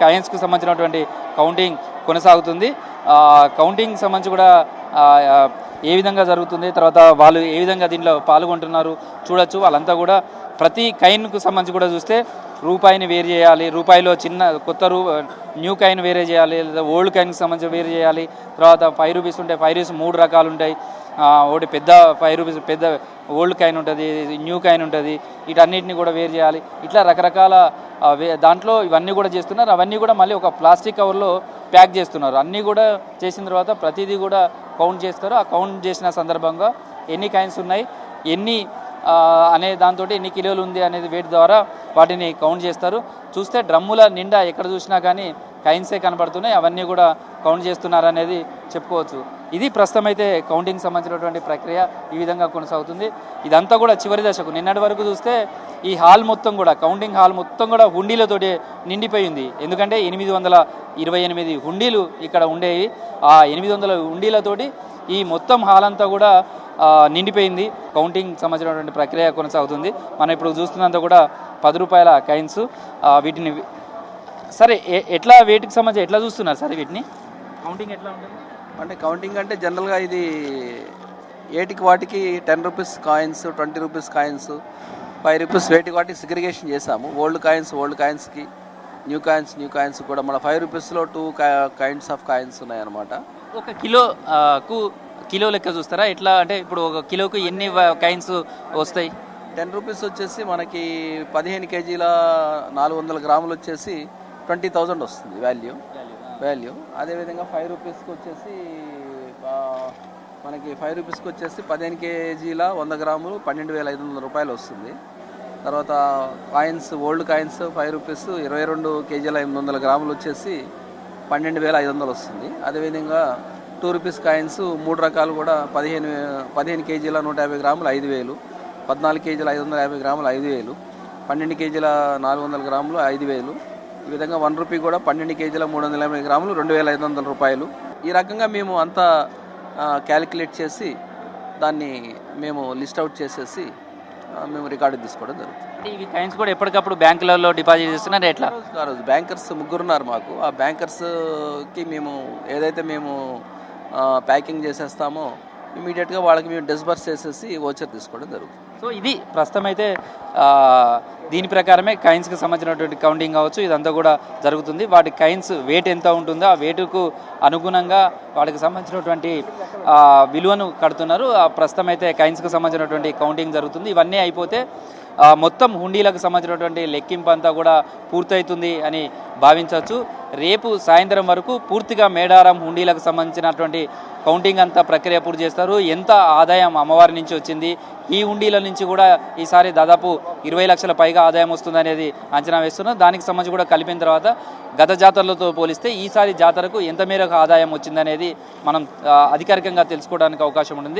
కాయిన్స్కు సంబంధించినటువంటి కౌంటింగ్ కొనసాగుతుంది. కౌంటింగ్ సంబంధించి కూడా ఏ విధంగా జరుగుతుంది, తర్వాత వాళ్ళు ఏ విధంగా దీంట్లో పాల్గొంటున్నారు చూడొచ్చు. వాళ్ళంతా కూడా ప్రతి కాయిన్కు సంబంధించి కూడా చూస్తే రూపాయిని వేరు చేయాలి, రూపాయిలో చిన్న కొత్త న్యూ కాయిన్ వేరే చేయాలి, లేదా ఓల్డ్ కాయిన్కి సంబంధించి వేరు చేయాలి. తర్వాత 5 రూపీస్ ఉంటాయి, 5 రూపీస్ 3 రకాలు ఉంటాయి. ఒకటి పెద్ద 5 రూపీస్ పెద్ద ఓల్డ్ కాయిన్ ఉంటుంది, న్యూ కాయిన్ ఉంటుంది. వీటన్నిటిని కూడా వేరు చేయాలి. ఇట్లా రకరకాల దాంట్లో ఇవన్నీ కూడా చేస్తున్నారు. అవన్నీ కూడా మళ్ళీ ఒక ప్లాస్టిక్ కవర్లో ప్యాక్ చేస్తున్నారు. అన్నీ కూడా చేసిన తర్వాత ప్రతిదీ కూడా కౌంట్ చేస్తారు. ఆ కౌంట్ చేసిన సందర్భంగా ఎన్ని కాయిన్స్ ఉన్నాయి, ఎన్ని అనే దాంతో ఎన్ని కిలోలు ఉంది అనేది వెయిట్ ద్వారా వాటిని కౌంట్ చేస్తారు. చూస్తే డ్రమ్ముల నిండా ఎక్కడ చూసినా కానీ కాయిన్సే కనబడుతున్నాయి. అవన్నీ కూడా కౌంట్ చేస్తున్నారు అనేది చెప్పుకోవచ్చు. ఇది ప్రస్తుతం అయితే కౌంటింగ్ సంబంధించినటువంటి ప్రక్రియ ఈ విధంగా కొనసాగుతుంది. ఇదంతా కూడా చివరి దశకు. నిన్నటి వరకు చూస్తే ఈ హాల్ మొత్తం కూడా, కౌంటింగ్ హాల్ మొత్తం కూడా హుండీలతోటి నిండిపోయింది. ఎందుకంటే 828 హుండీలు ఇక్కడ ఉండేవి. ఆ 800 హుండీలతోటి ఈ మొత్తం హాల్ అంతా కూడా నిండిపోయింది. కౌంటింగ్ సంబంధించినటువంటి ప్రక్రియ కొనసాగుతుంది. మనం ఇప్పుడు చూస్తున్నంత కూడా 10 రూపాయల కాయిన్స్. వీటిని సరే ఎట్లా వెయిట్కి సంబంధించి ఎట్లా చూస్తున్నారు సరే వీటిని కౌంటింగ్ ఎట్లా ఉంటుంది అంటే కౌంటింగ్ అంటే జనరల్గా ఇది ఏటికి వాటికి 10 rupees coins, 20 rupees coins, 5 rupees వేటికి వాటికి సిగ్రిగేషన్ చేసాము. ఓల్డ్ కాయిన్స్కి, న్యూ కాయిన్స్ కూడా మన 5 రూపీస్లో 2 కైండ్స్ ఆఫ్ కాయిన్స్ ఉన్నాయన్నమాట. ఒక కిలో లెక్క చూస్తారా ఎట్లా? అంటే ఇప్పుడు ఒక కిలోకు ఎన్ని కాయిన్స్ వస్తాయి? 10 రూపీస్ వచ్చేసి మనకి 15 కేజీల 400 గ్రాములు వచ్చేసి 20,000 వస్తుంది వాల్యూ. అదేవిధంగా 5 రూపీస్కి వచ్చేసి మనకి 5 రూపీస్కి వచ్చేసి 15 కేజీల 100 గ్రాములు 12,500 రూపాయలు వస్తుంది. తర్వాత ఓల్డ్ కాయిన్స్ 5 రూపీస్ 22 కేజీల 800 గ్రాములు వచ్చేసి 12,500 వస్తుంది. అదేవిధంగా 2 రూపీస్ కాయిన్స్ 3 రకాలు కూడా 15 కేజీల 150 గ్రాములు 5,000, 14 కేజీల 550 గ్రాములు 5,000, 12 కేజీల 400 గ్రాములు 5,000. ఈ విధంగా 1 రూపీ కూడా 12 కేజీల 350 గ్రాములు 2,500 రూపాయలు. ఈ రకంగా మేము అంతా క్యాలిక్యులేట్ చేసి దాన్ని మేము లిస్ట్ అవుట్ చేసేసి మేము రికార్డు తీసుకోవడం జరుగుతుంది. ఇవి కాయిన్స్ కూడా ఎప్పటికప్పుడు బ్యాంకులలో డిపాజిట్ చేస్తున్నారు ఎట్లా? ఆ రోజు బ్యాంకర్స్ 3 ఉన్నారు మాకు. ఆ బ్యాంకర్స్కి మేము ఏదైతే మేము ప్యాకింగ్ చేసేస్తామో ఇమీడియట్గా వాళ్ళకి మేము డిస్బర్స్ చేసేసి ఓచర్ తీసుకోవడం జరుగుతుంది. సో ఇది ప్రస్తుతం అయితే దీని ప్రకారమే కాయిన్స్కి సంబంధించినటువంటి కౌంటింగ్ కావచ్చు ఇదంతా కూడా జరుగుతుంది. వాటి కాయిన్స్ వెయిట్ ఎంత ఉంటుందో ఆ వెయిట్కు అనుగుణంగా వాటికి సంబంధించినటువంటి విలువను కడుతున్నారు. ప్రస్తుతం అయితే కాయిన్స్కి సంబంధించినటువంటి కౌంటింగ్ జరుగుతుంది. ఇవన్నీ అయిపోతే మొత్తం హుండీలకు సంబంధించినటువంటి లెక్కింపు అంతా కూడా పూర్తవుతుంది అని భావించవచ్చు. రేపు సాయంత్రం వరకు పూర్తిగా మేడారం హుండీలకు సంబంధించినటువంటి కౌంటింగ్ అంతా ప్రక్రియ పూర్తి చేస్తారు. ఎంత ఆదాయం అమ్మవారి నుంచి వచ్చింది, ఈ హుండీల నుంచి కూడా ఈసారి దాదాపు 20 లక్షల పైగా ఆదాయం వస్తుంది అనేది అంచనా వేస్తున్నారు. దానికి సంబంధించి కూడా కలిపిన తర్వాత గత జాతరలతో పోలిస్తే ఈసారి జాతరకు ఎంత మేరకు ఆదాయం వచ్చిందనేది మనం అధికారికంగా తెలుసుకోవడానికి అవకాశం ఉంటుంది.